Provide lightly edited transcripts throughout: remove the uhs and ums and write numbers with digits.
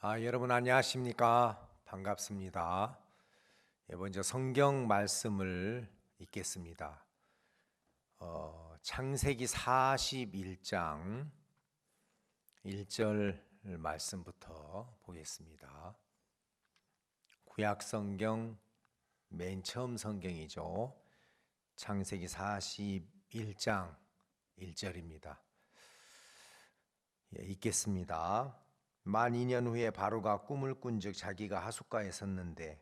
여러분 안녕하십니까? 반갑습니다. 먼저 성경 말씀을 읽겠습니다. 창세기 41장 1절 말씀부터 보겠습니다. 구약 성경 맨 처음 성경이죠. 창세기 41장 1절입니다. 읽겠습니다. 만 2년 후에 바로가 꿈을 꾼즉 자기가 하숫가에 섰는데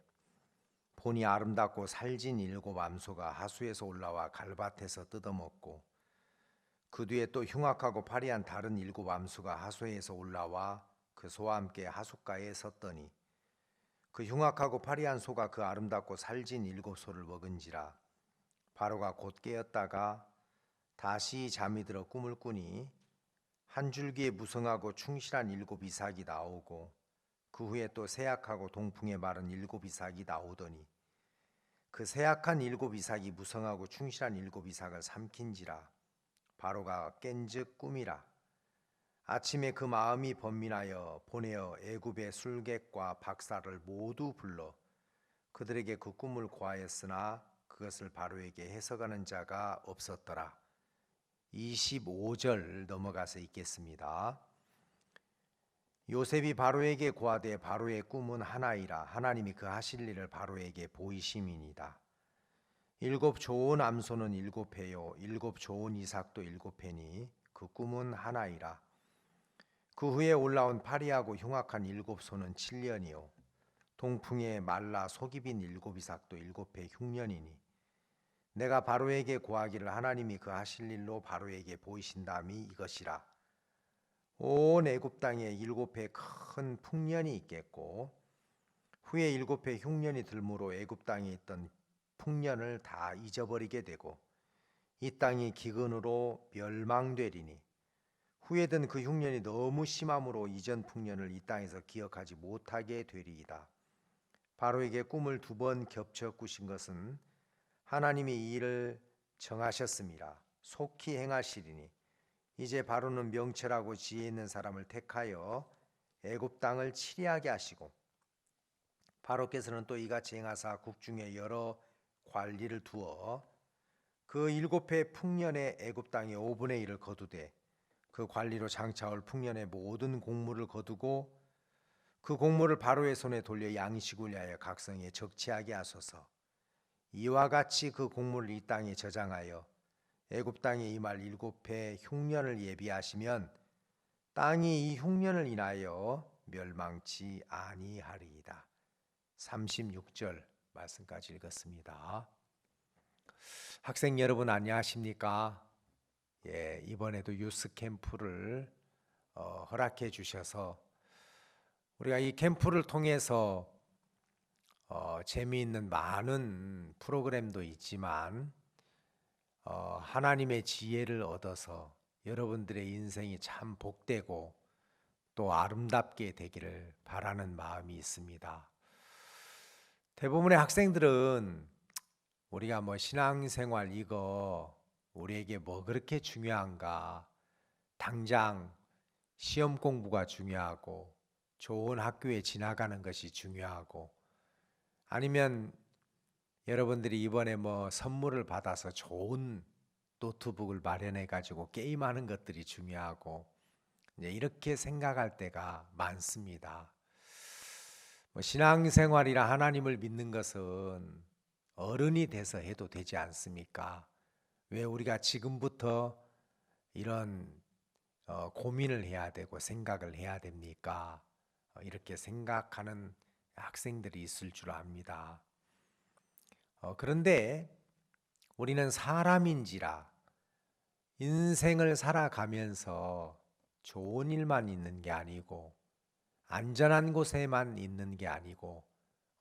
보니 아름답고 살진 7 암소가 하수에서 올라와 갈밭에서 뜯어먹고 그 뒤에 또 흉악하고 파리한 다른 7 암소가 하수에서 올라와 그 소와 함께 하숫가에 섰더니 그 흉악하고 파리한 소가 그 아름답고 살진 7 소를 먹은지라. 바로가 곧 깨었다가 다시 잠이 들어 꿈을 꾸니 한 줄기에 무성하고 충실한 7 이삭이 나오고 그 후에 또 세약하고 동풍에 마른 7 이삭이 나오더니 그 세약한 7 이삭이 무성하고 충실한 7 이삭을 삼킨지라. 바로가 깬즉 꿈이라. 아침에 그 마음이 번민하여 보내어 애굽의 술객과 박사를 모두 불러 그들에게 그 꿈을 고하였으나 그것을 바로에게 해석하는 자가 없었더라. 25절 넘어가서 읽겠습니다. 요셉이 바로에게 고하되 바로의 꿈은 하나이라. 하나님이 그 하실 일을 바로에게 보이심이니이다. 7 좋은 암소는 7회요 7 좋은 이삭도 7회니 그 꿈은 하나이라. 그 후에 올라온 파리하고 흉악한 7 소는 7년이요 동풍에 말라 속이 빈 7 이삭도 7회 흉년이니 내가 바로에게 고하기를 하나님이 그 하실 일로 바로에게 보이신다음이 이것이라. 온 애굽 땅에 7회 큰 풍년이 있겠고 후에 7회 흉년이 들므로 애굽 땅에 있던 풍년을 다 잊어버리게 되고 이 땅이 기근으로 멸망되리니 후에든 그 흉년이 너무 심함으로 이전 풍년을 이 땅에서 기억하지 못하게 되리이다. 바로에게 꿈을 2번 겹쳐 꾸신 것은 하나님이 이 일을 정하셨습니다. 속히 행하시리니 이제 바로는 명철하고 지혜 있는 사람을 택하여 애굽 땅을 치리하게 하시고 바로께서는 또 이같이 행하사 국중에 여러 관리를 두어 그 7회 풍년의 애굽 땅의 5분의 1을 거두되 그 관리로 장차올 풍년의 모든 곡물을 거두고 그 곡물을 바로의 손에 돌려 양식을 위하여 각성에 적치하게 하소서. 이와 같이 그 곡물을 이 땅에 저장하여 애굽 땅에 임할 7회 흉년을 예비하시면 땅이 이 흉년을 인하여 멸망치 아니하리이다. 36절 말씀까지 읽었습니다. 학생 여러분 안녕하십니까? 이번에도 유스 캠프를 허락해 주셔서 우리가 이 캠프를 통해서 재미있는 많은 프로그램도 있지만 하나님의 지혜를 얻어서 여러분들의 인생이 참 복되고 또 아름답게 되기를 바라는 마음이 있습니다. 대부분의 학생들은 우리가 신앙생활 이거 우리에게 뭐 그렇게 중요한가, 당장 시험 공부가 중요하고 좋은 학교에 지나가는 것이 중요하고 아니면 여러분들이 이번에 선물을 받아서 좋은 노트북을 마련해 가지고 게임하는 것들이 중요하고 이렇게 생각할 때가 많습니다. 신앙생활이라 하나님을 믿는 것은 어른이 돼서 해도 되지 않습니까? 왜 우리가 지금부터 이런 고민을 해야 되고 생각을 해야 됩니까? 이렇게 생각하는 학생들이 있을 줄 압니다. 그런데 우리는 사람인지라 인생을 살아가면서 좋은 일만 있는 게 아니고 안전한 곳에만 있는 게 아니고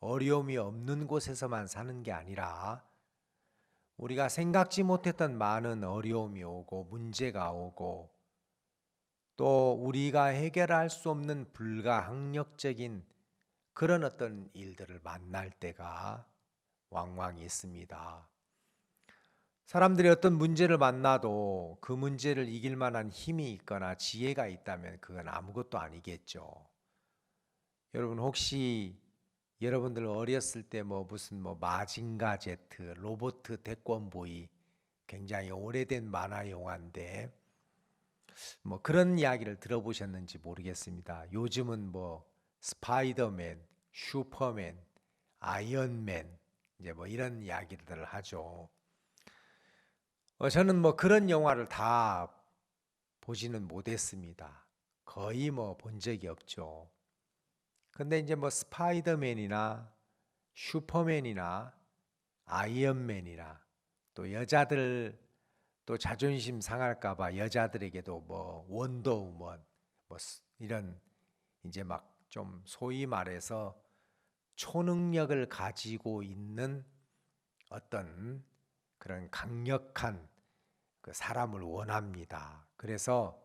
어려움이 없는 곳에서만 사는 게 아니라 우리가 생각지 못했던 많은 어려움이 오고 문제가 오고 또 우리가 해결할 수 없는 불가항력적인 그런 어떤 일들을 만날 때가 왕왕 있습니다. 사람들이 어떤 문제를 만나도 그 문제를 이길 만한 힘이 있거나 지혜가 있다면 그건 아무것도 아니겠죠. 여러분 혹시 여러분들 어렸을 때 무슨 마징가 제트, 로보트 태권보이 굉장히 오래된 만화 영화인데 그런 이야기를 들어보셨는지 모르겠습니다. 요즘은 스파이더맨, 슈퍼맨, 아이언맨 이제 이런 이야기들을 하죠. 저는 그런 영화를 다 보지는 못했습니다. 거의 본 적이 없죠. 근데 이제 스파이더맨이나 슈퍼맨이나 아이언맨이나 또 여자들 또 자존심 상할까 봐 여자들에게도 원더우먼 이런 이제 좀 소위 말해서 초능력을 가지고 있는 어떤 그런 강력한 그 사람을 원합니다. 그래서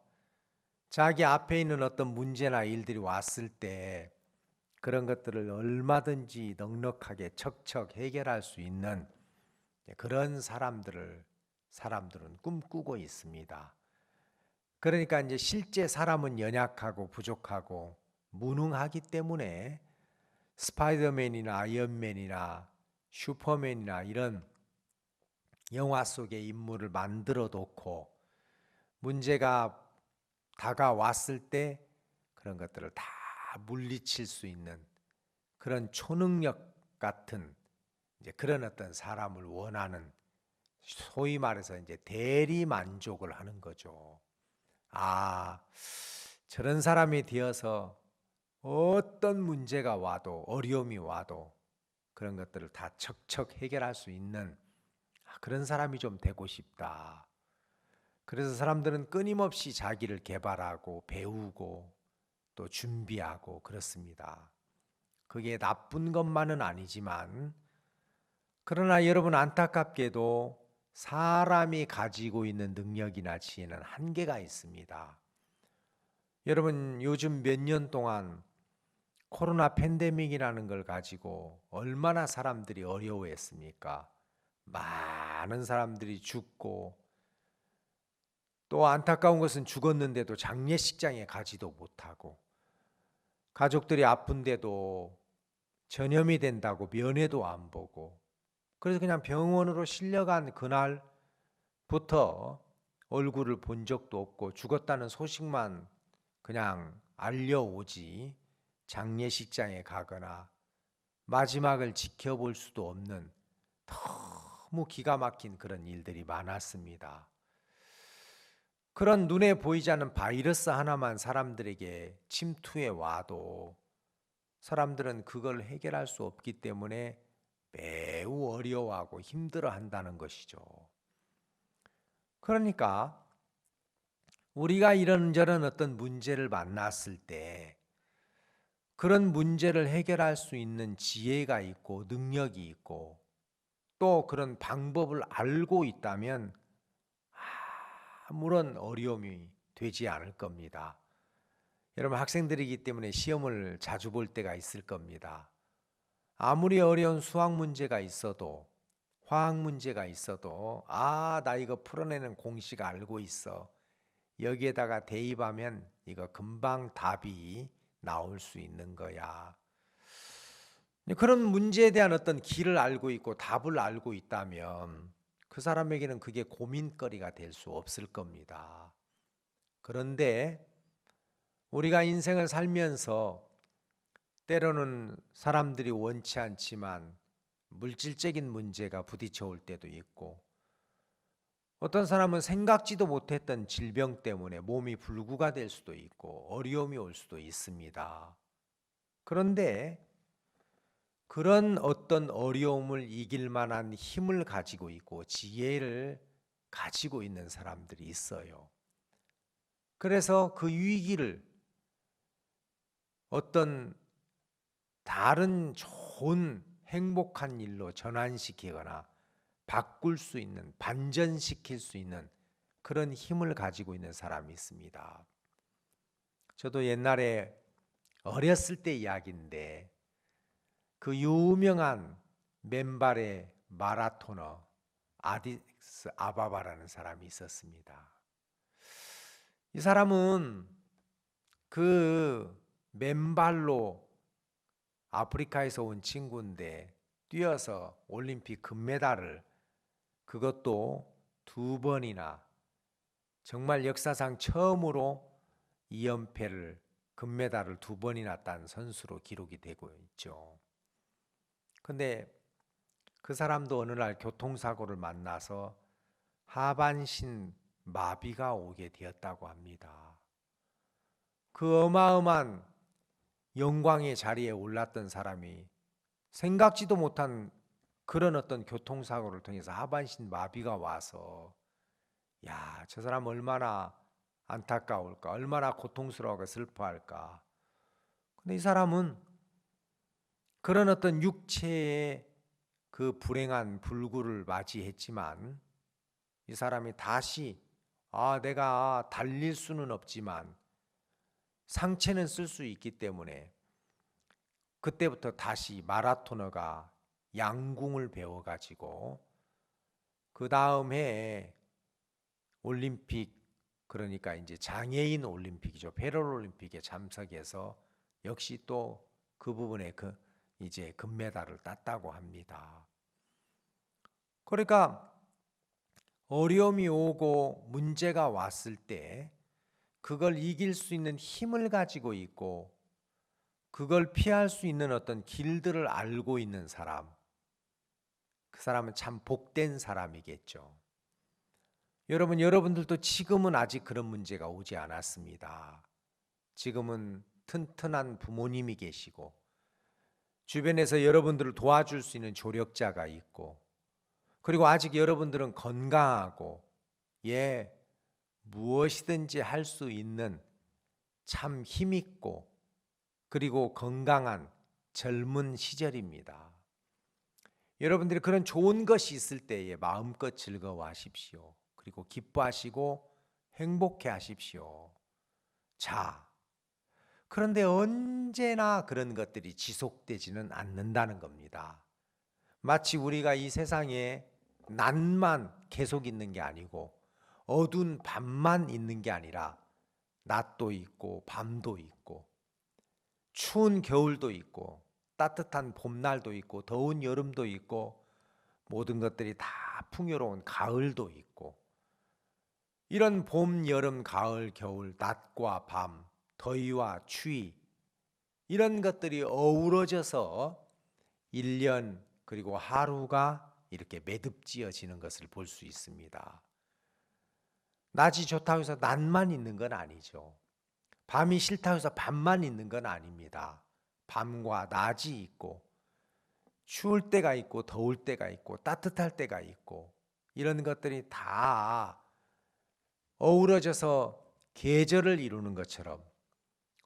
자기 앞에 있는 어떤 문제나 일들이 왔을 때 그런 것들을 얼마든지 넉넉하게 척척 해결할 수 있는 그런 사람들은 꿈꾸고 있습니다. 그러니까 이제 실제 사람은 연약하고 부족하고 무능하기 때문에 스파이더맨이나 아이언맨이나 슈퍼맨이나 이런 영화 속의 인물을 만들어 놓고 문제가 다가왔을 때 그런 것들을 다 물리칠 수 있는 그런 초능력 같은 이제 그런 어떤 사람을 원하는 소위 말해서 이제 대리 만족을 하는 거죠. 저런 사람이 되어서 어떤 문제가 와도 어려움이 와도 그런 것들을 다 척척 해결할 수 있는 그런 사람이 좀 되고 싶다. 그래서 사람들은 끊임없이 자기를 개발하고 배우고 또 준비하고 그렇습니다. 그게 나쁜 것만은 아니지만 그러나 여러분 안타깝게도 사람이 가지고 있는 능력이나 지혜는 한계가 있습니다. 여러분 요즘 몇 년 동안 코로나 팬데믹이라는 걸 가지고 얼마나 사람들이 어려워했습니까? 많은 사람들이 죽고 또 안타까운 것은 죽었는데도 장례식장에 가지도 못하고 가족들이 아픈데도 전염이 된다고 면회도 안 보고 그래서 그냥 병원으로 실려간 그날부터 얼굴을 본 적도 없고 죽었다는 소식만 그냥 알려오지 장례식장에 가거나 마지막을 지켜볼 수도 없는 너무 기가 막힌 그런 일들이 많았습니다. 그런 눈에 보이지 않는 바이러스 하나만 사람들에게 침투해 와도 사람들은 그걸 해결할 수 없기 때문에 매우 어려워하고 힘들어한다는 것이죠. 그러니까 우리가 이런저런 어떤 문제를 만났을 때 그런 문제를 해결할 수 있는 지혜가 있고 능력이 있고 또 그런 방법을 알고 있다면 아무런 어려움이 되지 않을 겁니다. 여러분 학생들이기 때문에 시험을 자주 볼 때가 있을 겁니다. 아무리 어려운 수학 문제가 있어도 화학 문제가 있어도 나 이거 풀어내는 공식 알고 있어. 여기에다가 대입하면 이거 금방 답이 나올 수 있는 거야. 그런 문제에 대한 어떤 길을 알고 있고 답을 알고 있다면 그 사람에게는 그게 고민거리가 될 수 없을 겁니다. 그런데 우리가 인생을 살면서 때로는 사람들이 원치 않지만 물질적인 문제가 부딪혀 올 때도 있고 어떤 사람은 생각지도 못했던 질병 때문에 몸이 불구가 될 수도 있고 어려움이 올 수도 있습니다. 그런데 그런 어떤 어려움을 이길 만한 힘을 가지고 있고 지혜를 가지고 있는 사람들이 있어요. 그래서 그 위기를 어떤 다른 좋은 행복한 일로 전환시키거나 바꿀 수 있는, 반전시킬 수 있는 그런 힘을 가지고 있는 사람이 있습니다. 저도 옛날에 어렸을 때 이야기인데 그 유명한 맨발의 마라토너 아디스 아바바라는 사람이 있었습니다. 이 사람은 그 맨발로 아프리카에서 온 친구인데 뛰어서 올림픽 금메달을, 그것도 2번이나, 정말 역사상 처음으로 2연패를, 금메달을 2번이나 딴 선수로 기록이 되고 있죠. 근데 그 사람도 어느 날 교통사고를 만나서 하반신 마비가 오게 되었다고 합니다. 그 어마어마한 영광의 자리에 올랐던 사람이 생각지도 못한 그런 어떤 교통사고를 통해서 하반신 마비가 와서, 야, 저 사람 얼마나 안타까울까, 얼마나 고통스러워하고 슬퍼할까. 근데 이 사람은 그런 어떤 육체의 그 불행한 불구를 맞이했지만, 이 사람이 다시, 내가 달릴 수는 없지만 상체는 쓸 수 있기 때문에 그때부터 다시 마라토너가 양궁을 배워가지고 그 다음 해에 올림픽, 그러니까 이제 장애인 올림픽이죠, 패럴올림픽에 참석해서 역시 또 그 부분에 이제 금메달을 땄다고 합니다. 그러니까 어려움이 오고 문제가 왔을 때 그걸 이길 수 있는 힘을 가지고 있고 그걸 피할 수 있는 어떤 길들을 알고 있는 사람, 그 사람은 참 복된 사람이겠죠. 여러분들도 지금은 아직 그런 문제가 오지 않았습니다. 지금은 튼튼한 부모님이 계시고 주변에서 여러분들을 도와줄 수 있는 조력자가 있고, 그리고 아직 여러분들은 건강하고 무엇이든지 할 수 있는 참 힘있고 그리고 건강한 젊은 시절입니다. 여러분들이 그런 좋은 것이 있을 때에 마음껏 즐거워하십시오. 그리고 기뻐하시고 행복해 하십시오. 자, 그런데 언제나 그런 것들이 지속되지는 않는다는 겁니다. 마치 우리가 이 세상에 낮만 계속 있는 게 아니고 어두운 밤만 있는 게 아니라 낮도 있고 밤도 있고 추운 겨울도 있고 따뜻한 봄날도 있고 더운 여름도 있고 모든 것들이 다 풍요로운 가을도 있고, 이런 봄, 여름, 가을, 겨울, 낮과 밤, 더위와 추위, 이런 것들이 어우러져서 1년 그리고 하루가 이렇게 매듭지어지는 것을 볼 수 있습니다. 낮이 좋다고 해서 낮만 있는 건 아니죠. 밤이 싫다고 해서 밤만 있는 건 아닙니다. 밤과 낮이 있고 추울 때가 있고 더울 때가 있고 따뜻할 때가 있고, 이런 것들이 다 어우러져서 계절을 이루는 것처럼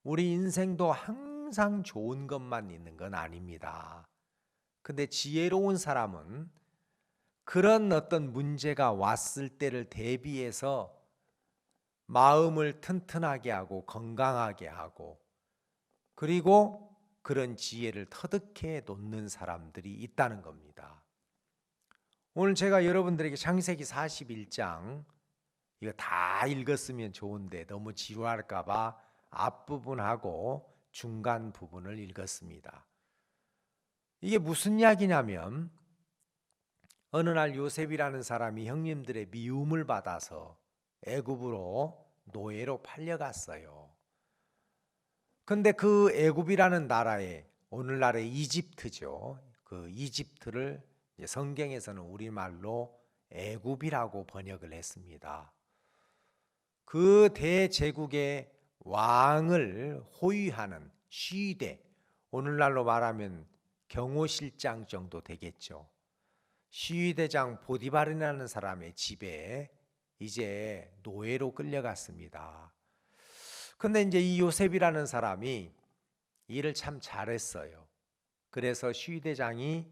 우리 인생도 항상 좋은 것만 있는 건 아닙니다. 근데 지혜로운 사람은 그런 어떤 문제가 왔을 때를 대비해서 마음을 튼튼하게 하고 건강하게 하고, 그리고 그런 지혜를 터득해 놓는 사람들이 있다는 겁니다. 오늘 제가 여러분들에게 창세기 41장 이거 다 읽었으면 좋은데 너무 지루할까 봐 앞부분하고 중간 부분을 읽었습니다. 이게 무슨 이야기냐면, 어느 날 요셉이라는 사람이 형님들의 미움을 받아서 애굽으로 노예로 팔려갔어요. 근데 그 애굽이라는 나라에, 오늘날의 이집트죠, 그 이집트를 성경에서는 우리말로 애굽이라고 번역을 했습니다. 그 대제국의 왕을 호위하는 시대, 오늘날로 말하면 경호실장 정도 되겠죠. 시위대장 보디발이라는 사람의 집에 이제 노예로 끌려갔습니다. 근데 이제 이 요셉이라는 사람이 일을 참 잘했어요. 그래서 시위대장이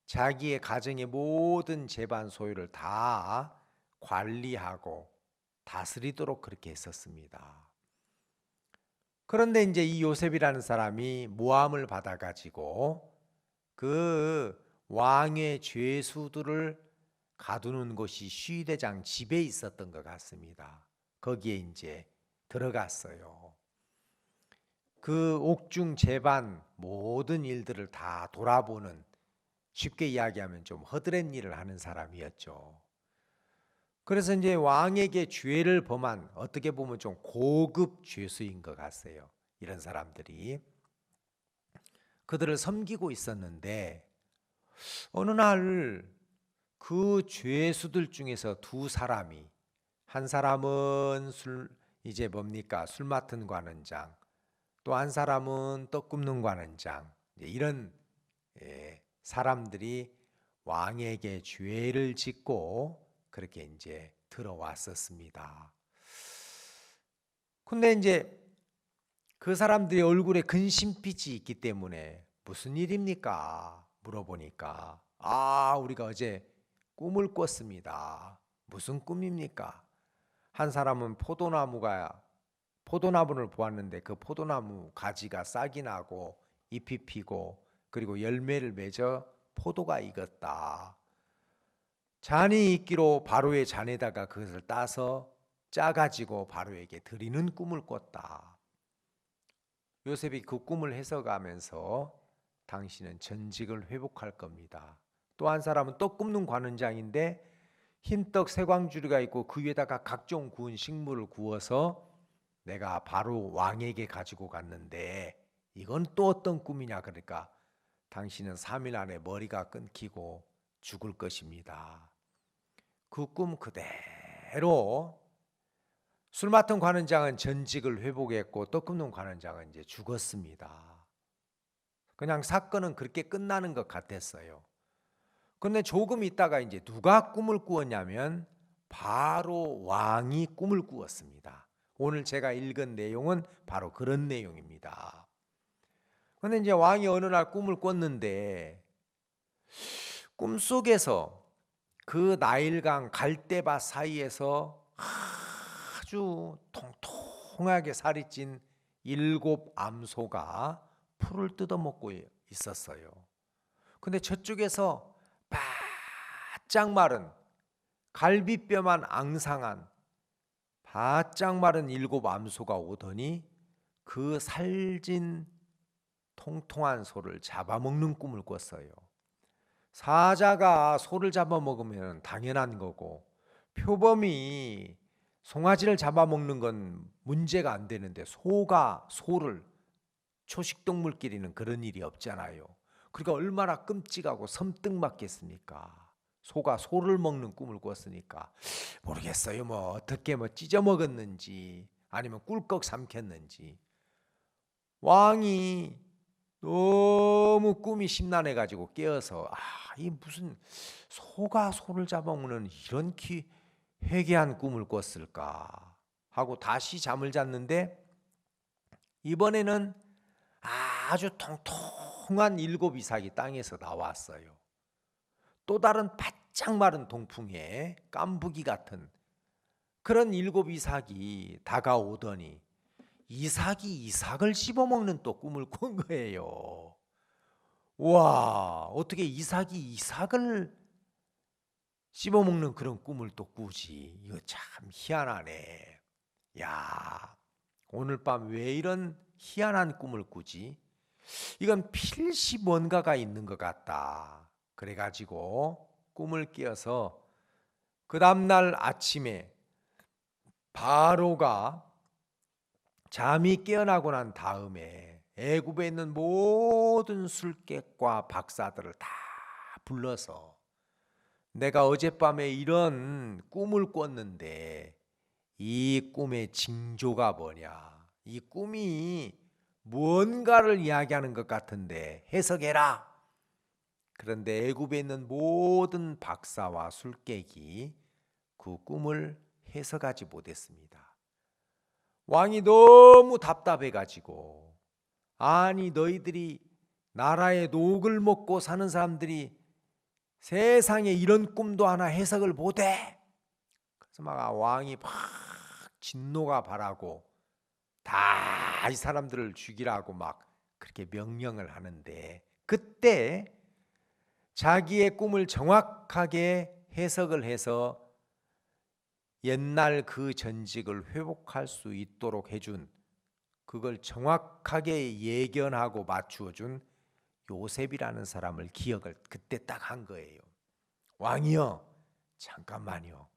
자기의 가정의 모든 재반 소유를 다 관리하고 다스리도록 그렇게 했었습니다. 그런데 이제 이 요셉이라는 사람이 모함을 받아가지고 그 왕의 죄수들을 가두는 곳이 시위대장 집에 있었던 것 같습니다. 거기에 이제 들어갔어요. 그 옥중 제반 모든 일들을 다 돌아보는, 쉽게 이야기하면 좀 허드렛 일을 하는 사람이었죠. 그래서 이제 왕에게 죄를 범한, 어떻게 보면 좀 고급 죄수인 것 같아요. 이런 사람들이 그들을 섬기고 있었는데, 어느 날 그 죄수들 중에서 두 사람이, 한 사람은 이제 뭡니까, 술 맡은 관원장, 또 한 사람은 떡 굽는 관원장, 이런 사람들이 왕에게 죄를 짓고 그렇게 이제 들어왔었습니다. 근데 이제 그 사람들의 얼굴에 근심빛이 있기 때문에 무슨 일입니까? 물어보니까, 우리가 어제 꿈을 꿨습니다. 무슨 꿈입니까? 한 사람은 포도나무를 보았는데 그 포도나무 가지가 싹이 나고 잎이 피고 그리고 열매를 맺어 포도가 익었다. 잔이 있기로 바로의 잔에다가 그것을 따서 짜가지고 바로에게 드리는 꿈을 꿨다. 요셉이 그 꿈을 해석하면서 당신은 전직을 회복할 겁니다. 또 한 사람은 떡 굽는 관원장인데 흰떡 세 광주리가 있고 그 위에다가 각종 구운 식물을 구워서 내가 바로 왕에게 가지고 갔는데 이건 또 어떤 꿈이냐, 그러니까 당신은 3일 안에 머리가 끊기고 죽을 것입니다. 그 꿈 그대로 술 맡은 관원장은 전직을 회복했고 떡 굽는 관원장은 이제 죽었습니다. 그냥 사건은 그렇게 끝나는 것 같았어요. 근데 조금 있다가 이제 누가 꿈을 꾸었냐면 바로 왕이 꿈을 꾸었습니다. 오늘 제가 읽은 내용은 바로 그런 내용입니다. 근데 이제 왕이 어느 날 꿈을 꿨는데 꿈속에서 그 나일강 갈대밭 사이에서 아주 통통하게 살이 찐 7 암소가 풀을 뜯어먹고 있었어요. 근데 저쪽에서 바짝 마른 갈비뼈만 앙상한 바짝 마른 7 암소가 오더니 그 살진 통통한 소를 잡아먹는 꿈을 꿨어요. 사자가 소를 잡아먹으면 당연한 거고 표범이 송아지를 잡아먹는 건 문제가 안 되는데 소가 소를, 초식동물끼리는 그런 일이 없잖아요. 그러니까 얼마나 끔찍하고 섬뜩맞겠습니까? 소가 소를 먹는 꿈을 꿨으니까 모르겠어요. 뭐 어떻게 찢어 먹었는지 아니면 꿀꺽 삼켰는지. 왕이 너무 꿈이 심란해 가지고 깨어서 이 무슨 소가 소를 잡아먹는 이런 회개한 꿈을 꿨을까 하고 다시 잠을 잤는데 이번에는 아주 통통한 7 이삭이 땅에서 나왔어요. 또 다른 바짝 마른 동풍에 깐부기 같은 그런 7 이삭이 다가오더니 이삭이 이삭을 씹어먹는 또 꿈을 꾼 거예요. 와, 어떻게 이삭이 이삭을 씹어먹는 그런 꿈을 또 꾸지? 이거 참 희한하네. 야, 오늘 밤 왜 이런 희한한 꿈을 꾸지? 이건 필시 뭔가가 있는 것 같다. 그래가지고 꿈을 깨어서 그 다음날 아침에 바로가 잠이 깨어나고 난 다음에 애굽에 있는 모든 술객과 박사들을 다 불러서 내가 어젯밤에 이런 꿈을 꿨는데 이 꿈의 징조가 뭐냐, 이 꿈이 뭔가를 이야기하는 것 같은데 해석해라. 그런데 애굽에 있는 모든 박사와 술객이 그 꿈을 해석하지 못했습니다. 왕이 너무 답답해 가지고, 아니 너희들이 나라의 녹을 먹고 사는 사람들이 세상에 이런 꿈도 하나 해석을 못해? 그래서 막 왕이 막 진노가 발하고 다 이 사람들을 죽이라고 막 그렇게 명령을 하는데, 그때 자기의 꿈을 정확하게 해석을 해서 옛날 그 전직을 회복할 수 있도록 해준 그걸 정확하게 예견하고 맞추어 준 요셉이라는 사람을 기억을 그때 딱 한 거예요. 왕이여, 잠깐만요.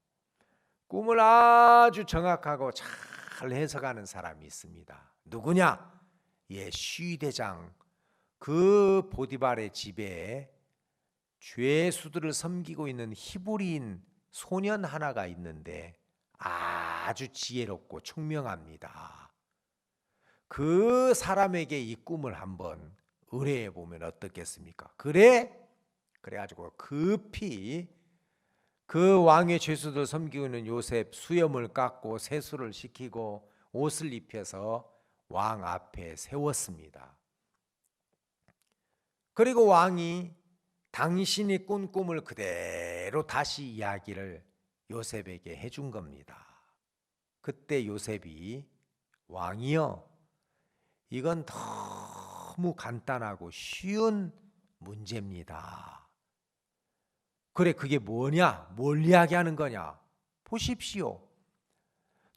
꿈을 아주 정확하고 잘 해석하는 사람이 있습니다. 누구냐? 예, 시대장 그 보디발의 집에 죄수들을 섬기고 있는 히브리인 소년 하나가 있는데 아주 지혜롭고 총명합니다. 그 사람에게 이 꿈을 한번 의뢰해 보면 어떻겠습니까? 그래가지고 급히 그 왕의 죄수들 섬기고 있는 요셉 수염을 깎고 세수를 시키고 옷을 입혀서 왕 앞에 세웠습니다. 그리고 왕이 당신이 꾼 꿈을 그대로 다시 이야기를 요셉에게 해준 겁니다. 그때 요셉이 왕이여, 이건 너무 간단하고 쉬운 문제입니다. 그래, 그게 뭐냐? 뭘 이야기하는 거냐? 보십시오.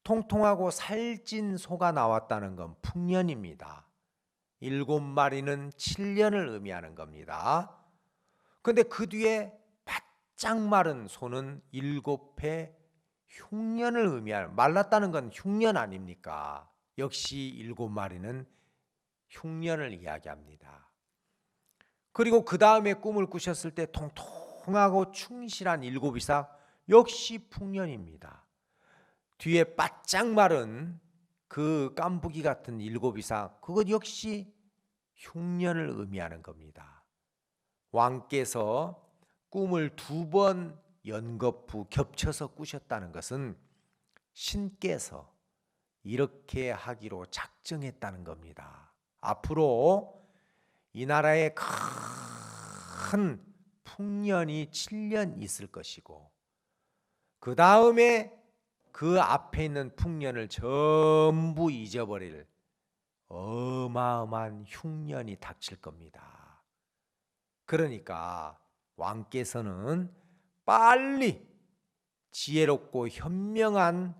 통통하고 살찐 소가 나왔다는 건 풍년입니다. 7마리는 7년을 의미하는 겁니다. 근데 그 뒤에 바짝 마른 소는 7회 흉년을 의미하는, 말랐다는 건 흉년 아닙니까? 역시 7마리는 흉년을 이야기합니다. 그리고 그 다음에 꿈을 꾸셨을 때 통통하고 충실한 7이삭 역시 풍년입니다. 뒤에 바짝 마른 그 깐부기 같은 7이삭 그것 역시 흉년을 의미하는 겁니다. 왕께서 꿈을 2번 연거푸 겹쳐서 꾸셨다는 것은 신께서 이렇게 하기로 작정했다는 겁니다. 앞으로 이 나라에 큰 풍년이 7년 있을 것이고 그 다음에 그 앞에 있는 풍년을 전부 잊어버릴 어마어마한 흉년이 닥칠 겁니다. 그러니까 왕께서는 빨리 지혜롭고 현명한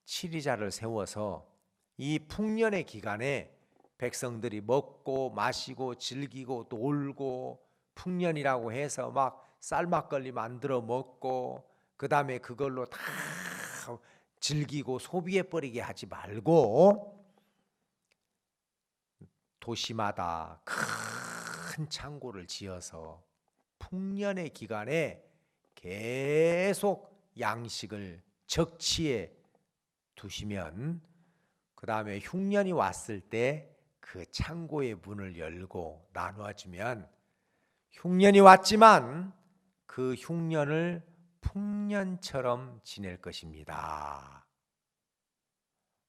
치리자를 세워서 이 풍년의 기간에 백성들이 먹고 마시고 즐기고 놀고 풍년이라고 해서 막 쌀막걸리 만들어 먹고 그 다음에 그걸로 다 즐기고 소비해버리게 하지 말고 도시마다 큰 창고를 지어서 풍년의 기간에 계속 양식을 적치해 두시면 그 다음에 흉년이 왔을 때 그 창고의 문을 열고 나누어주면 흉년이 왔지만 그 흉년을 풍년처럼 지낼 것입니다.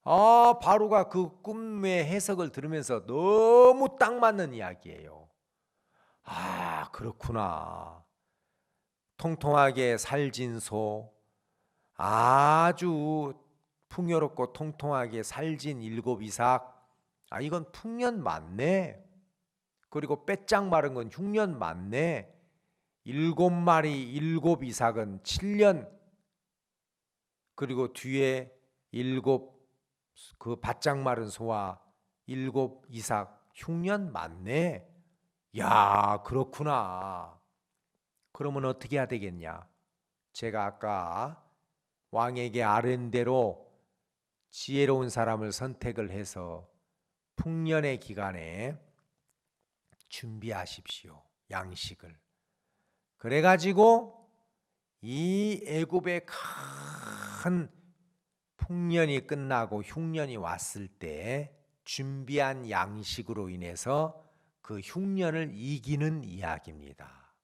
바로가 그 꿈의 해석을 들으면서 너무 딱 맞는 이야기예요. 그렇구나. 통통하게 살진 소, 아주 풍요롭고 통통하게 살진 7이삭, 이건 풍년 맞네. 그리고 빼짝 마른 건 흉년 맞네. 7마리 7이삭은 7년, 그리고 뒤에 7 그 바짝 마른 소와 7이삭 흉년 맞네. 야, 그렇구나. 그러면 어떻게 해야 되겠냐? 제가 아까 왕에게 아뢰는 대로 지혜로운 사람을 선택을 해서 풍년의 기간에 준비하십시오. 양식을. 그래가지고 이 애굽의 큰 풍년이 끝나고 흉년이 왔을 때 준비한 양식으로 인해서 그 흉년을 이기는 이야기입니다.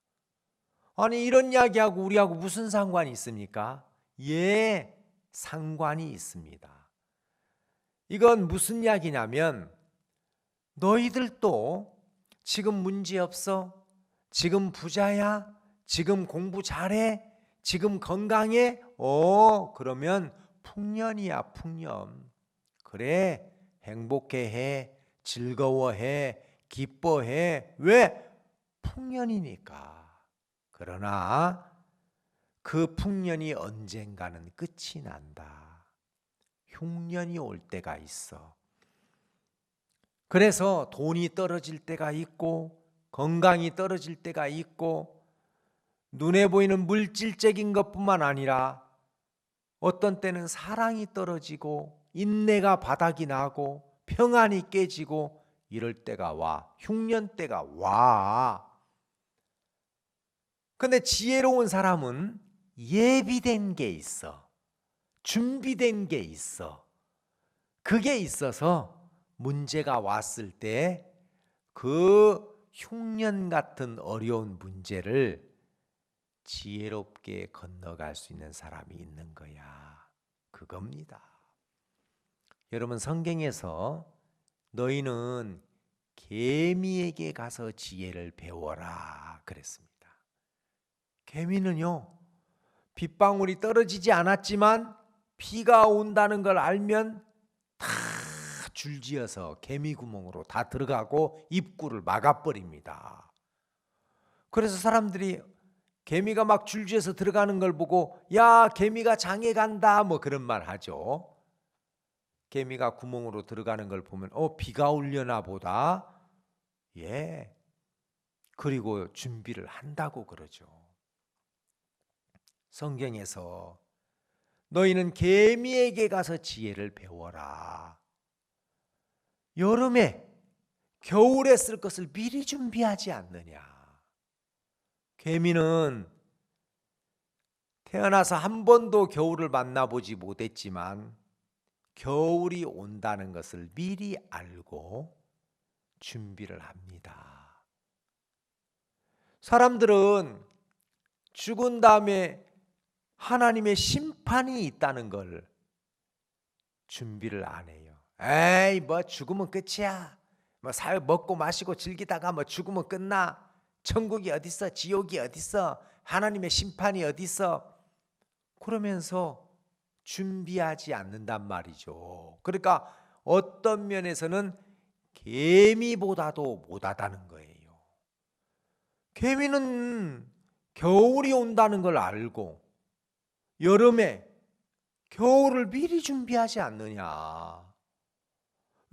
아니, 이런 이야기하고 우리하고 무슨 상관이 있습니까? 예, 상관이 있습니다. 이건 무슨 이야기냐면 너희들도 지금 문제 없어? 지금 부자야? 지금 공부 잘해? 지금 건강해? 그러면 풍년이야, 풍년. 그래, 행복해해, 즐거워해, 기뻐해. 왜? 풍년이니까. 그러나 그 풍년이 언젠가는 끝이 난다. 흉년이 올 때가 있어. 그래서 돈이 떨어질 때가 있고 건강이 떨어질 때가 있고 눈에 보이는 물질적인 것뿐만 아니라 어떤 때는 사랑이 떨어지고 인내가 바닥이 나고 평안이 깨지고 이럴 때가 와. 흉년 때가 와. 근데 지혜로운 사람은 예비된 게 있어. 준비된 게 있어. 그게 있어서 문제가 왔을 때 그 흉년 같은 어려운 문제를 지혜롭게 건너갈 수 있는 사람이 있는 거야. 그겁니다. 여러분, 성경에서 너희는 개미에게 가서 지혜를 배워라 그랬습니다. 개미는요, 빗방울이 떨어지지 않았지만 비가 온다는 걸 알면 다 줄지어서 개미 구멍으로 다 들어가고 입구를 막아버립니다. 그래서 사람들이 개미가 막 줄지어서 들어가는 걸 보고 야, 개미가 장에 간다 뭐 그런 말 하죠. 개미가 구멍으로 들어가는 걸 보면 비가 오려나 보다. 예. 그리고 준비를 한다고 그러죠. 성경에서 너희는 개미에게 가서 지혜를 배워라. 여름에 겨울에 쓸 것을 미리 준비하지 않느냐. 개미는 태어나서 한 번도 겨울을 만나보지 못했지만 겨울이 온다는 것을 미리 알고 준비를 합니다. 사람들은 죽은 다음에 하나님의 심판이 있다는 걸 준비를 안 해요. 에이, 뭐 죽으면 끝이야. 뭐 먹고 마시고 즐기다가 뭐 죽으면 끝나. 천국이 어딨어? 지옥이 어딨어? 하나님의 심판이 어딨어? 그러면서 준비하지 않는단 말이죠. 그러니까 어떤 면에서는 개미보다도 못하다는 거예요. 개미는 겨울이 온다는 걸 알고 여름에 겨울을 미리 준비하지 않느냐.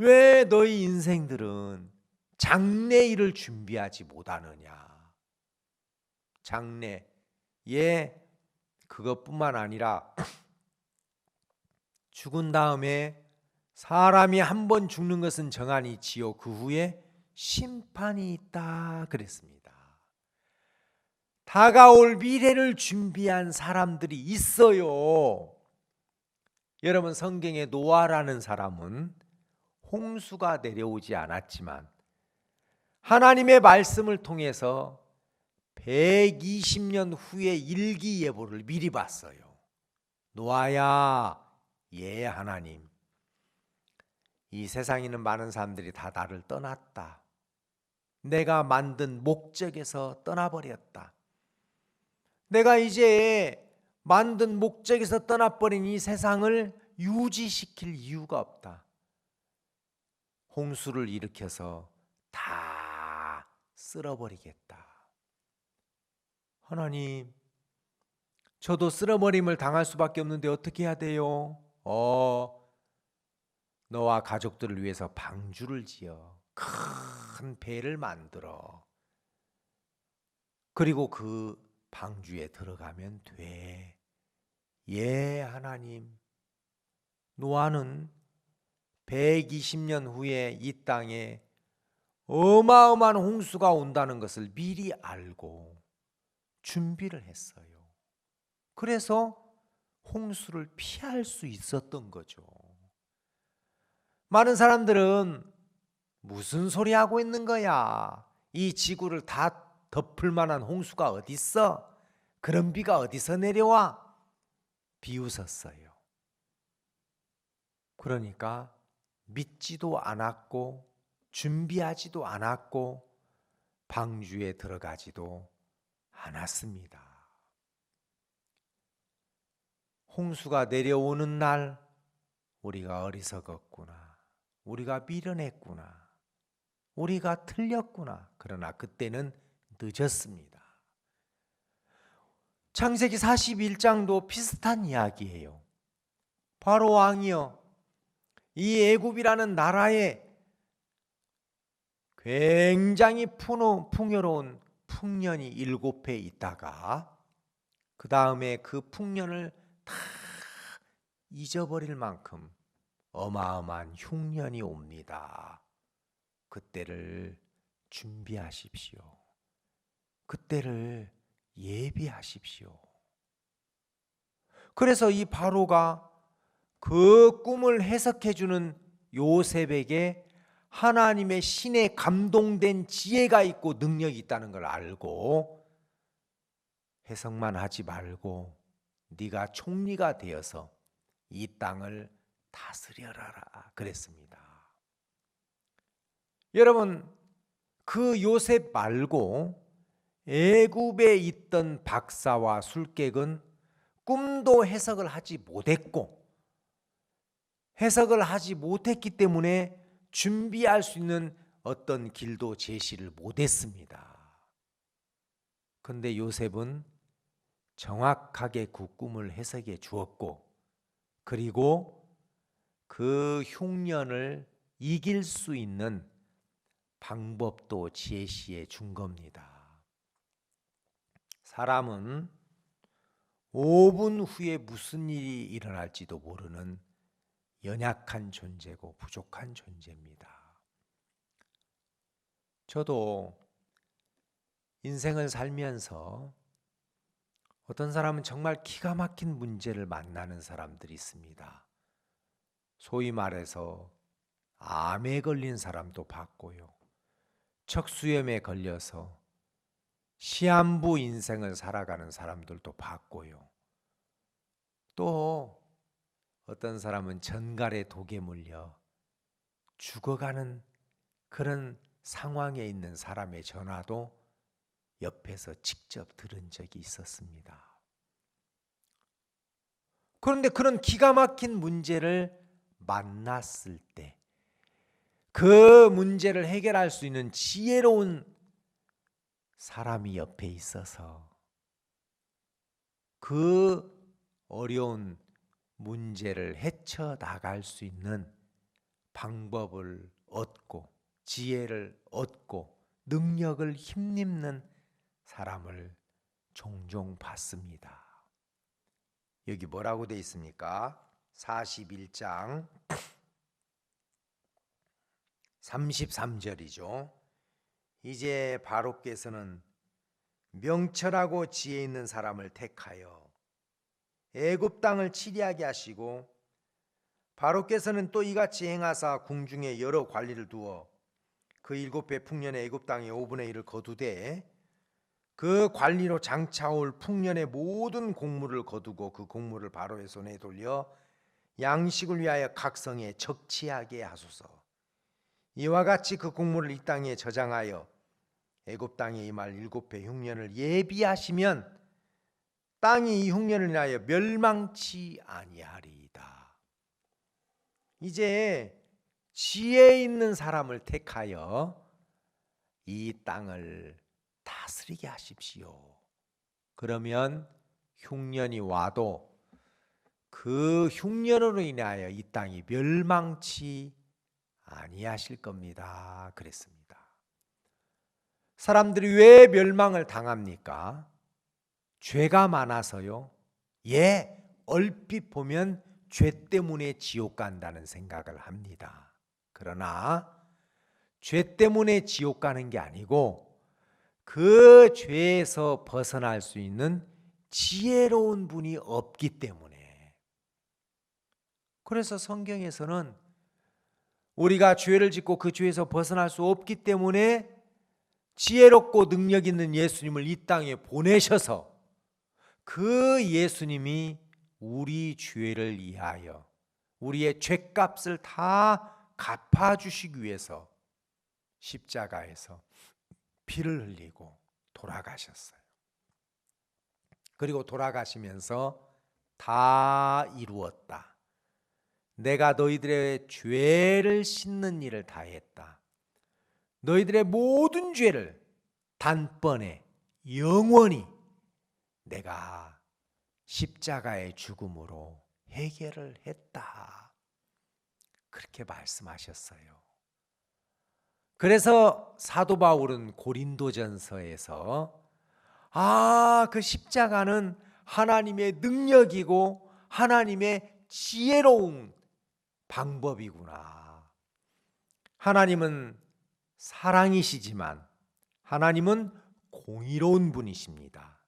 왜 너희 인생들은 장래일을 준비하지 못하느냐. 장래, 그것뿐만 아니라 죽은 다음에 사람이 한 번 죽는 것은 정한이지요. 그 후에 심판이 있다 그랬습니다. 다가올 미래를 준비한 사람들이 있어요. 여러분, 성경에 노아라는 사람은 홍수가 내려오지 않았지만 하나님의 말씀을 통해서 120년 후에 일기예보를 미리 봤어요. 노아야, 하나님, 이 세상에 있는 많은 사람들이 다 나를 떠났다. 내가 만든 목적에서 떠나버렸다. 내가 이제 만든 목적에서 떠나버린 이 세상을 유지시킬 이유가 없다. 홍수를 일으켜서 다 쓸어버리겠다. 하나님, 저도 쓸어버림을 당할 수밖에 없는데 어떻게 해야 돼요? 너와 가족들을 위해서 방주를 지어 큰 배를 만들어. 그리고 그 방주에 들어가면 돼. 하나님. 노아는 120년 후에 이 땅에 어마어마한 홍수가 온다는 것을 미리 알고 준비를 했어요. 그래서 홍수를 피할 수 있었던 거죠. 많은 사람들은 무슨 소리 하고 있는 거야? 이 지구를 다 덮을 만한 홍수가 어디 있어? 그런 비가 어디서 내려와? 비웃었어요. 그러니까 믿지도 않았고 준비하지도 않았고 방주에 들어가지도 않았습니다. 홍수가 내려오는 날 우리가 어리석었구나. 우리가 미련했구나. 우리가 틀렸구나. 그러나 그때는 늦었습니다. 창세기 41장도 비슷한 이야기예요. 바로 왕이여, 이 애굽이라는 나라에 굉장히 풍요로운 풍년이 7해 있다가 그 다음에 그 풍년을 다 잊어버릴 만큼 어마어마한 흉년이 옵니다. 그때를 준비하십시오. 그때를 예비하십시오. 그래서 이 바로가 그 꿈을 해석해 주는 요셉에게 하나님의 신에 감동된 지혜가 있고 능력이 있다는 걸 알고 해석만 하지 말고 네가 총리가 되어서 이 땅을 다스려라 그랬습니다. 여러분, 그 요셉 말고 애굽에 있던 박사와 술객은 꿈도 해석을 하지 못했고 해석을 하지 못했기 때문에 준비할 수 있는 어떤 길도 제시를 못했습니다. 그런데 요셉은 정확하게 그 꿈을 해석해 주었고 그리고 그 흉년을 이길 수 있는 방법도 제시해 준 겁니다. 사람은 5분 후에 무슨 일이 일어날지도 모르는 연약한 존재고 부족한 존재입니다. 저도 인생을 살면서 어떤 사람은 정말 기가 막힌 문제를 만나는 사람들이 있습니다. 소위 말해서 암에 걸린 사람도 봤고요. 척수염에 걸려서 시한부 인생을 살아가는 사람들도 봤고요. 또 어떤 사람은 전갈에 독에 물려 죽어가는 그런 상황에 있는 사람의 전화도 옆에서 직접 들은 적이 있었습니다. 그런데 그런 기가 막힌 문제를 만났을 때 그 문제를 해결할 수 있는 지혜로운 사람이 옆에 있어서 그 어려운 문제를 헤쳐나갈 수 있는 방법을 얻고 지혜를 얻고 능력을 힘입는 사람을 종종 봤습니다. 여기 뭐라고 되어 있습니까? 41장 33절이죠. 이제 바로께서는 명철하고 지혜 있는 사람을 택하여 애굽 땅을 치리하게 하시고 바로께서는 또 이같이 행하사 궁중에 여러 관리를 두어 그 7해 풍년의 애굽 땅의 5분의 1을 거두되 그 관리로 장차올 풍년의 모든 곡물을 거두고 그 곡물을 바로의 손에 돌려 양식을 위하여 각 성에 적치하게 하소서. 이와 같이 그 곡물을 이 땅에 저장하여 애굽 땅에 임할 7해 흉년을 예비하시면 땅이 이 흉년을 인하여 멸망치 아니하리이다. 이제 지혜 있는 사람을 택하여 이 땅을 다스리게 하십시오. 그러면 흉년이 와도 그 흉년으로 인하여 이 땅이 멸망치 아니하실 겁니다. 그랬습니다. 사람들이 왜 멸망을 당합니까? 죄가 많아서요. 얼핏 보면 죄 때문에 지옥 간다는 생각을 합니다. 그러나 죄 때문에 지옥 가는 게 아니고 그 죄에서 벗어날 수 있는 지혜로운 분이 없기 때문에. 그래서 성경에서는 우리가 죄를 짓고 그 죄에서 벗어날 수 없기 때문에 지혜롭고 능력 있는 예수님을 이 땅에 보내셔서 그 예수님이 우리 죄를 위하여 우리의 죄값을 다 갚아주시기 위해서 십자가에서 피를 흘리고 돌아가셨어요. 그리고 돌아가시면서 다 이루었다. 내가 너희들의 죄를 씻는 일을 다 했다. 너희들의 모든 죄를 단번에 영원히 내가 십자가의 죽음으로 해결을 했다. 그렇게 말씀하셨어요. 그래서 사도 바울은 고린도전서에서 그 십자가는 하나님의 능력이고 하나님의 지혜로운 방법이구나. 하나님은 사랑이시지만 하나님은 공의로운 분이십니다.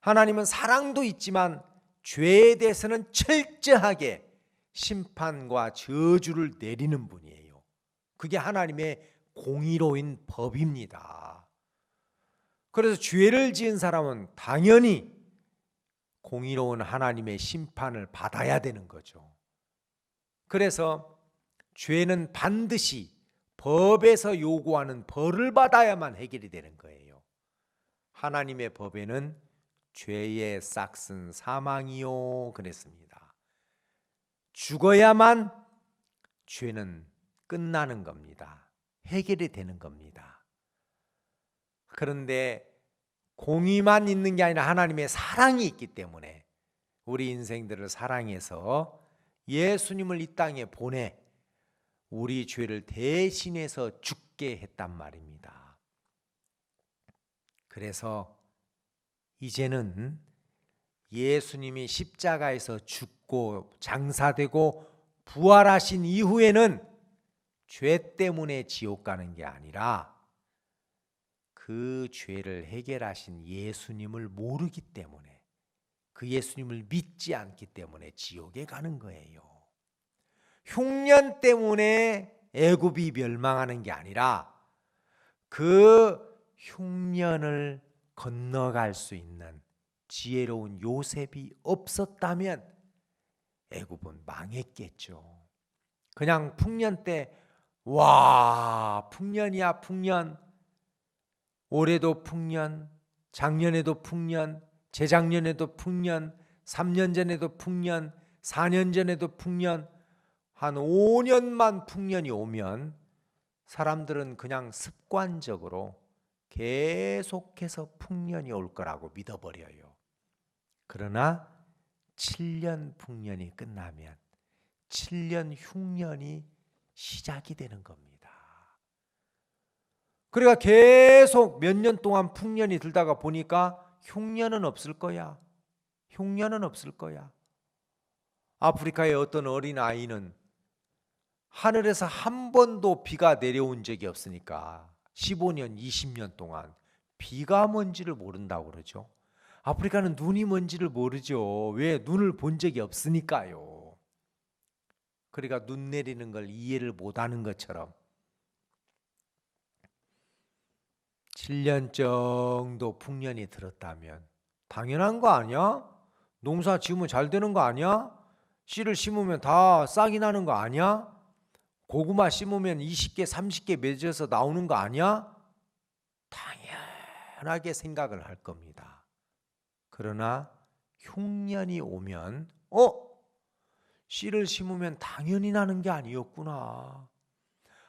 하나님은 사랑도 있지만 죄에 대해서는 철저하게 심판과 저주를 내리는 분이에요. 그게 하나님의 공의로운 법입니다. 그래서 죄를 지은 사람은 당연히 공의로운 하나님의 심판을 받아야 되는 거죠. 그래서 죄는 반드시 법에서 요구하는 벌을 받아야만 해결이 되는 거예요. 하나님의 법에는 죄의 싹은 사망이요 그랬습니다. 죽어야만 죄는 끝나는 겁니다. 해결이 되는 겁니다. 그런데 공의만 있는 게 아니라 하나님의 사랑이 있기 때문에 우리 인생들을 사랑해서 예수님을 이 땅에 보내 우리 죄를 대신해서 죽게 했단 말입니다. 그래서 이제는 예수님이 십자가에서 죽고 장사되고 부활하신 이후에는 죄 때문에 지옥 가는 게 아니라 그 죄를 해결하신 예수님을 모르기 때문에, 그 예수님을 믿지 않기 때문에 지옥에 가는 거예요. 흉년 때문에 애굽이 멸망하는 게 아니라 그 흉년을 건너갈 수 있는 지혜로운 요셉이 없었다면 애굽은 망했겠죠. 그냥 풍년 때 풍년이야 풍년, 올해도 풍년, 작년에도 풍년, 재작년에도 풍년, 3년 전에도 풍년, 4년 전에도 풍년, 한 5년만 풍년이 오면 사람들은 그냥 습관적으로 계속해서 풍년이 올 거라고 믿어버려요. 그러나 7년 풍년이 끝나면 7년 흉년이 시작이 되는 겁니다. 그러니까 계속 몇 년 동안 풍년이 들다가 보니까 흉년은 없을 거야. 흉년은 없을 거야. 아프리카의 어떤 어린아이는 하늘에서 한 번도 비가 내려온 적이 없으니까 15년, 20년 동안 비가 뭔지를 모른다고 그러죠. 아프리카는 눈이 뭔지를 모르죠. 왜? 눈을 본 적이 없으니까요. 그러니까 눈 내리는 걸 이해를 못하는 것처럼 7년 정도 풍년이 들었다면 당연한 거 아니야? 농사 지으면 잘 되는 거 아니야? 씨를 심으면 다 싹이 나는 거 아니야? 고구마 심으면 20개, 30개 맺어서 나오는 거 아니야? 당연하게 생각을 할 겁니다. 그러나 흉년이 오면 씨를 심으면 당연히 나는 게 아니었구나.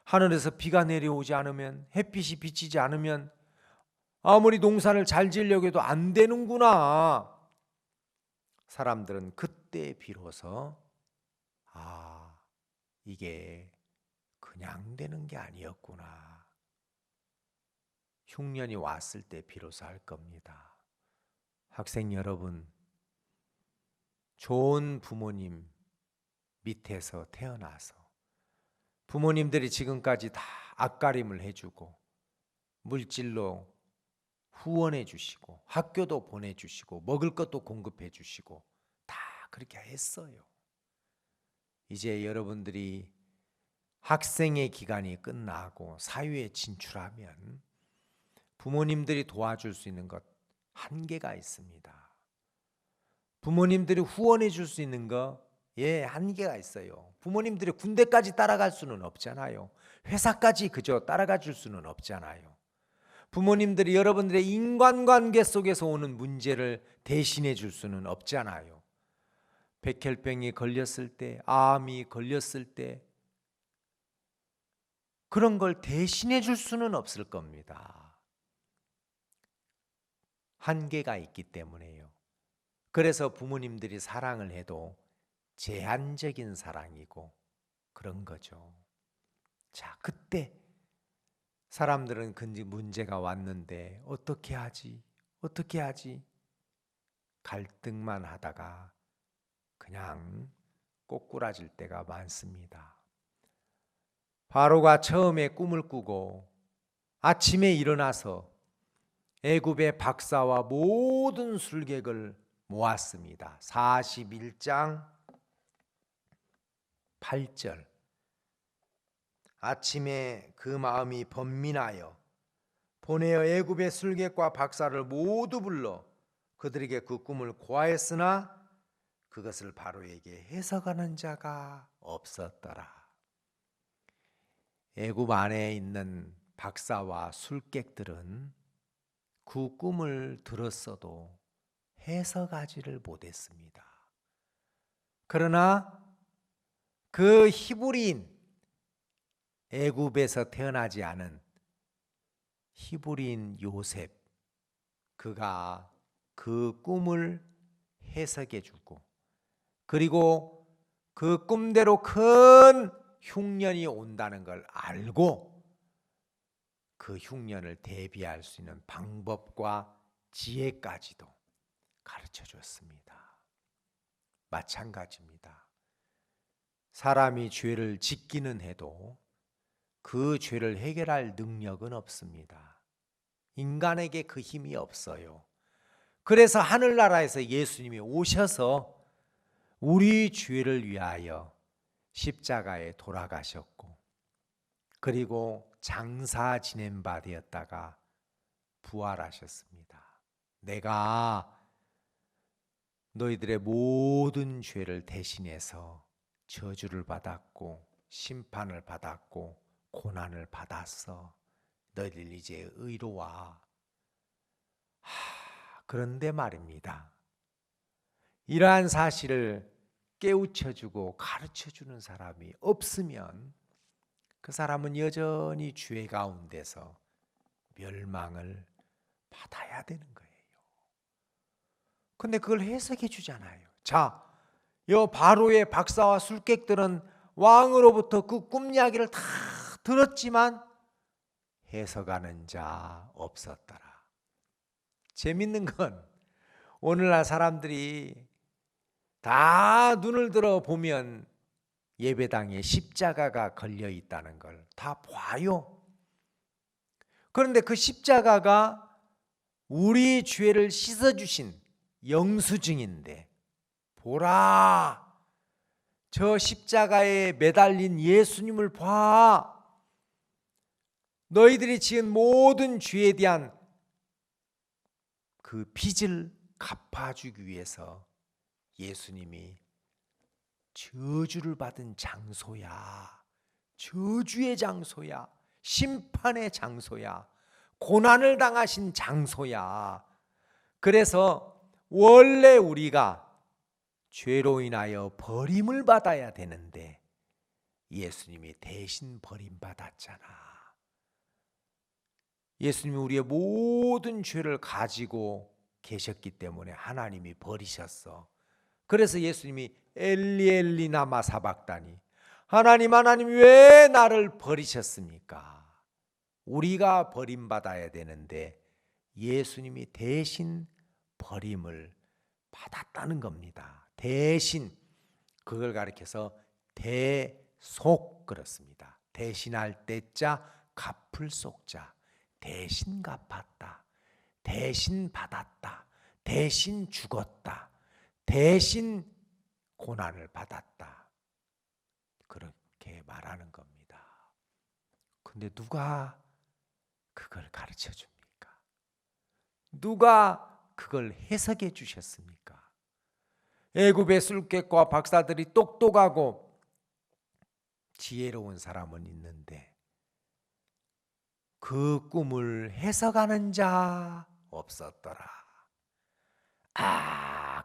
하늘에서 비가 내려오지 않으면, 햇빛이 비치지 않으면 아무리 농사를 잘 지으려고 해도 안 되는구나. 사람들은 그때 비로소 이게 그냥 되는 게 아니었구나. 흉년이 왔을 때 비로소 할 겁니다. 학생 여러분, 좋은 부모님 밑에서 태어나서 부모님들이 지금까지 다 앞가림을 해주고 물질로 후원해 주시고 학교도 보내주시고 먹을 것도 공급해 주시고 다 그렇게 했어요. 이제 여러분들이 학생의 기간이 끝나고 사회에 진출하면 부모님들이 도와줄 수 있는 것 한계가 있습니다. 부모님들이 후원해 줄 수 있는 거 한계가 있어요. 부모님들이 군대까지 따라갈 수는 없잖아요. 회사까지 그저 따라가 줄 수는 없잖아요. 부모님들이 여러분들의 인간관계 속에서 오는 문제를 대신해 줄 수는 없잖아요. 백혈병이 걸렸을 때, 암이 걸렸을 때 그런 걸 대신해 줄 수는 없을 겁니다. 한계가 있기 때문에요. 그래서 부모님들이 사랑을 해도 제한적인 사랑이고 그런 거죠. 자, 그때 사람들은 근데 문제가 왔는데 어떻게 하지? 어떻게 하지? 갈등만 하다가 그냥 꼬꾸라질 때가 많습니다. 바로가 처음에 꿈을 꾸고 아침에 일어나서 애굽의 박사와 모든 술객을 모았습니다. 41장 8절. 아침에 그 마음이 번민하여 보내어 애굽의 술객과 박사를 모두 불러 그들에게 그 꿈을 고하였으나 그것을 바로에게 해석하는 자가 없었더라. 애굽 안에 있는 박사와 술객들은 그 꿈을 들었어도 해석하지를 못했습니다. 그러나 그 히브리인, 애굽에서 태어나지 않은 히브리인 요셉, 그가 그 꿈을 해석해 주고 그리고 그 꿈대로 큰 흉년이 온다는 걸 알고 그 흉년을 대비할 수 있는 방법과 지혜까지도 가르쳐 줬습니다. 마찬가지입니다. 사람이 죄를 짓기는 해도 그 죄를 해결할 능력은 없습니다. 인간에게 그 힘이 없어요. 그래서 하늘나라에서 예수님이 오셔서 우리 죄를 위하여 십자가에 돌아가셨고 그리고 장사 지낸 바 되었다가 부활하셨습니다. 내가 너희들의 모든 죄를 대신해서 저주를 받았고 심판을 받았고 고난을 받았어. 너희들 이제 의로와. 그런데 말입니다. 이러한 사실을 깨우쳐주고 가르쳐주는 사람이 없으면 그 사람은 여전히 죄 가운데서 멸망을 받아야 되는 거예요. 근데 그걸 해석해 주잖아요. 자, 여 바로의 박사와 술객들은 왕으로부터 그 꿈 이야기를 다 들었지만 해석하는 자 없었더라. 재밌는 건 오늘날 사람들이 다 눈을 들어 보면 예배당에 십자가가 걸려 있다는 걸 다 봐요. 그런데 그 십자가가 우리 죄를 씻어주신 영수증인데 보라, 저 십자가에 매달린 예수님을 봐. 너희들이 지은 모든 죄에 대한 그 빚을 갚아주기 위해서 예수님이 저주를 받은 장소야. 저주의 장소야. 심판의 장소야. 고난을 당하신 장소야. 그래서 원래 우리가 죄로 인하여 버림을 받아야 되는데 예수님이 대신 버림받았잖아. 예수님이 우리의 모든 죄를 가지고 계셨기 때문에 하나님이 버리셨어. 그래서 예수님이 엘리 엘리 라마 사박다니, 하나님 하나님 왜 나를 버리셨습니까? 우리가 버림받아야 되는데 예수님이 대신 버림을 받았다는 겁니다. 대신, 그걸 가리켜서 대속 그렇습니다. 대신할 때자 갚을 속자. 대신 갚았다. 대신 받았다. 대신 죽었다. 대신 고난을 받았다. 그렇게 말하는 겁니다. 근데 누가 그걸 가르쳐 줍니까? 누가 그걸 해석해 주셨습니까? 애굽의 술객과 박사들이 똑똑하고 지혜로운 사람은 있는데 그 꿈을 해석하는 자 없었더라.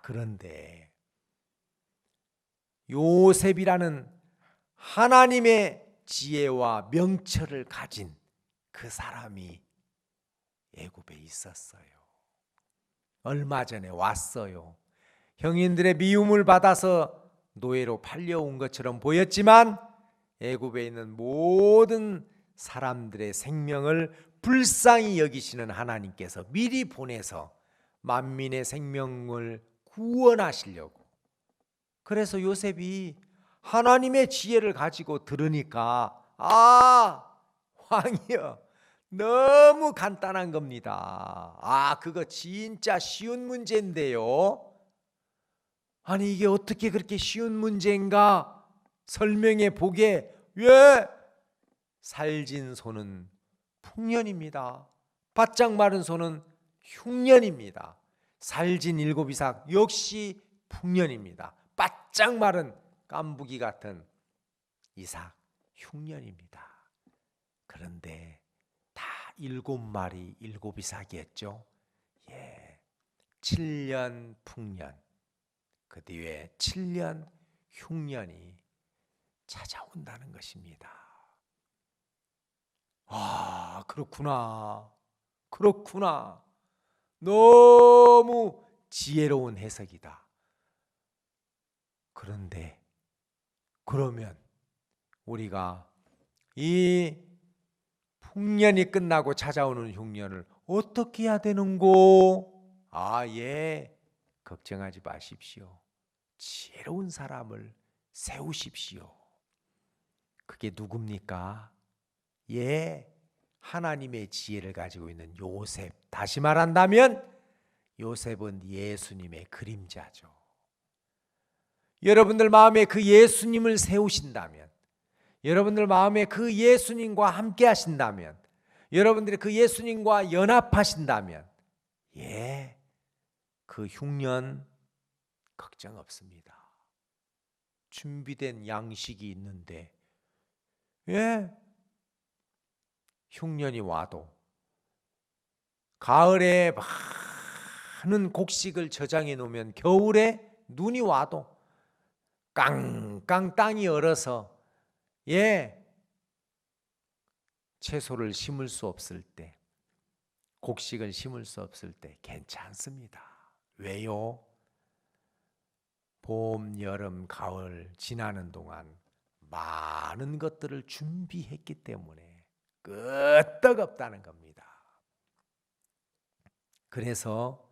그런데 요셉이라는 하나님의 지혜와 명철을 가진 그 사람이 애굽에 있었어요. 얼마 전에 왔어요. 형인들의 미움을 받아서 노예로 팔려온 것처럼 보였지만 애굽에 있는 모든 사람들의 생명을 불쌍히 여기시는 하나님께서 미리 보내서 만민의 생명을 구원하시려고. 그래서 요셉이 하나님의 지혜를 가지고 들으니까 왕이여, 너무 간단한 겁니다. 그거 진짜 쉬운 문제인데요. 아니 이게 어떻게 그렇게 쉬운 문제인가 설명해 보게. 왜? 살진 소는 풍년입니다. 바짝 마른 소는 흉년입니다. 살진 일곱 이삭 역시 풍년입니다. 바짝 마른 깐부기 같은 이삭 흉년입니다. 그런데 다 7마리 7이삭이었죠. 7년 풍년, 그 뒤에 7년 흉년이 찾아온다는 것입니다. 그렇구나. 너무 지혜로운 해석이다. 그런데 그러면 우리가 이 풍년이 끝나고 찾아오는 흉년을 어떻게 해야 되는고? 걱정하지 마십시오. 지혜로운 사람을 세우십시오. 그게 누굽니까? 하나님의 지혜를 가지고 있는 요셉. 다시 말한다면 요셉은 예수님의 그림자죠. 여러분들 마음에 그 예수님을 세우신다면, 여러분들 마음에 그 예수님과 함께 하신다면, 여러분들이 그 예수님과 연합하신다면 그 흉년 걱정 없습니다. 준비된 양식이 있는데 흉년이 와도, 가을에 많은 곡식을 저장해 놓으면 겨울에 눈이 와도 깡깡 땅이 얼어서 채소를 심을 수 없을 때, 곡식을 심을 수 없을 때 괜찮습니다. 왜요? 봄, 여름, 가을 지나는 동안 많은 것들을 준비했기 때문에 끄떡없다는 겁니다. 그래서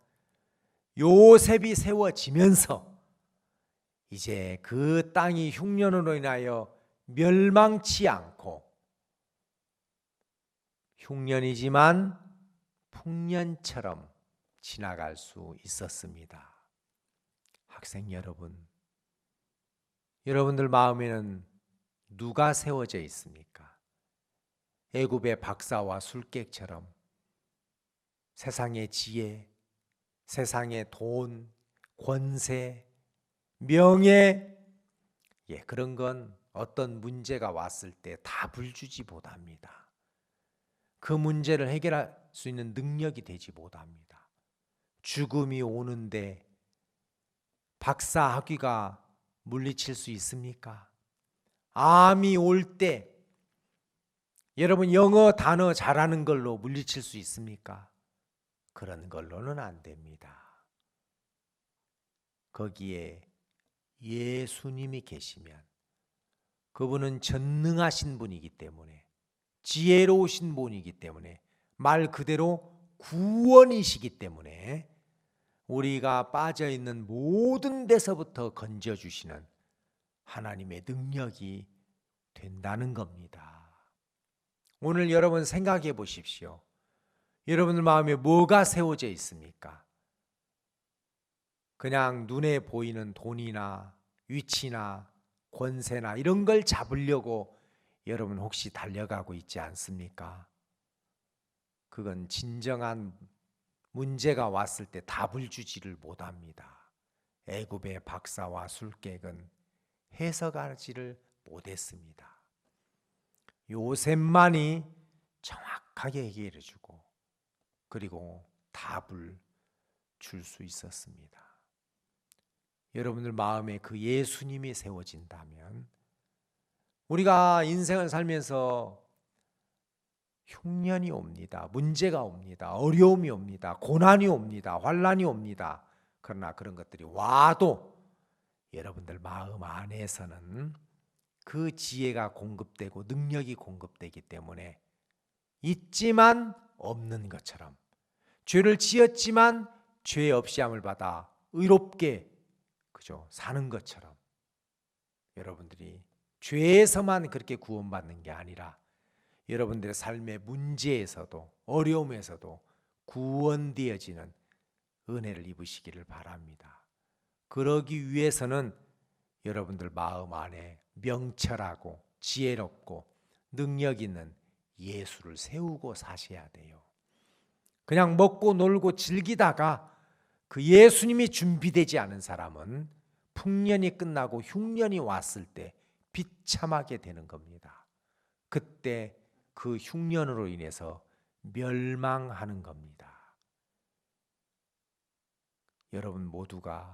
요셉이 세워지면서 이제 그 땅이 흉년으로 인하여 멸망치 않고, 흉년이지만 풍년처럼 지나갈 수 있었습니다. 학생 여러분, 여러분들 마음에는 누가 세워져 있습니까? 애굽의 박사와 술객처럼 세상의 지혜, 세상의 돈, 권세, 명예, 그런 건 어떤 문제가 왔을 때 답을 주지 못합니다. 그 문제를 해결할 수 있는 능력이 되지 못합니다. 죽음이 오는데 박사 학위가 물리칠 수 있습니까? 암이 올 때 여러분 영어 단어 잘하는 걸로 물리칠 수 있습니까? 그런 걸로는 안 됩니다. 거기에 예수님이 계시면, 그분은 전능하신 분이기 때문에, 지혜로우신 분이기 때문에, 말 그대로 구원이시기 때문에 우리가 빠져있는 모든 데서부터 건져주시는 하나님의 능력이 된다는 겁니다. 오늘 여러분 생각해 보십시오. 여러분들 마음에 뭐가 세워져 있습니까? 그냥 눈에 보이는 돈이나 위치나 권세나 이런 걸 잡으려고 여러분 혹시 달려가고 있지 않습니까? 그건 진정한 문제가 왔을 때 답을 주지를 못합니다. 애굽의 박사와 술객은 해석하지를 못했습니다. 요셉만이 정확하게 해결해 주고, 그리고 답을 줄 수 있었습니다. 여러분들 마음에 그 예수님이 세워진다면, 우리가 인생을 살면서 흉년이 옵니다. 문제가 옵니다. 어려움이 옵니다. 고난이 옵니다. 환난이 옵니다. 그러나 그런 것들이 와도 여러분들 마음 안에서는 그 지혜가 공급되고 능력이 공급되기 때문에 있지만 없는 것처럼, 죄를 지었지만 죄 없이 함을 받아 의롭게 그죠 사는 것처럼, 여러분들이 죄에서만 그렇게 구원받는 게 아니라 여러분들의 삶의 문제에서도 어려움에서도 구원되어지는 은혜를 입으시기를 바랍니다. 그러기 위해서는 여러분들 마음 안에 명철하고 지혜롭고 능력 있는 예수를 세우고 사셔야 돼요. 그냥 먹고 놀고 즐기다가 그 예수님이 준비되지 않은 사람은 풍년이 끝나고 흉년이 왔을 때 비참하게 되는 겁니다. 그때 그 흉년으로 인해서 멸망하는 겁니다. 여러분 모두가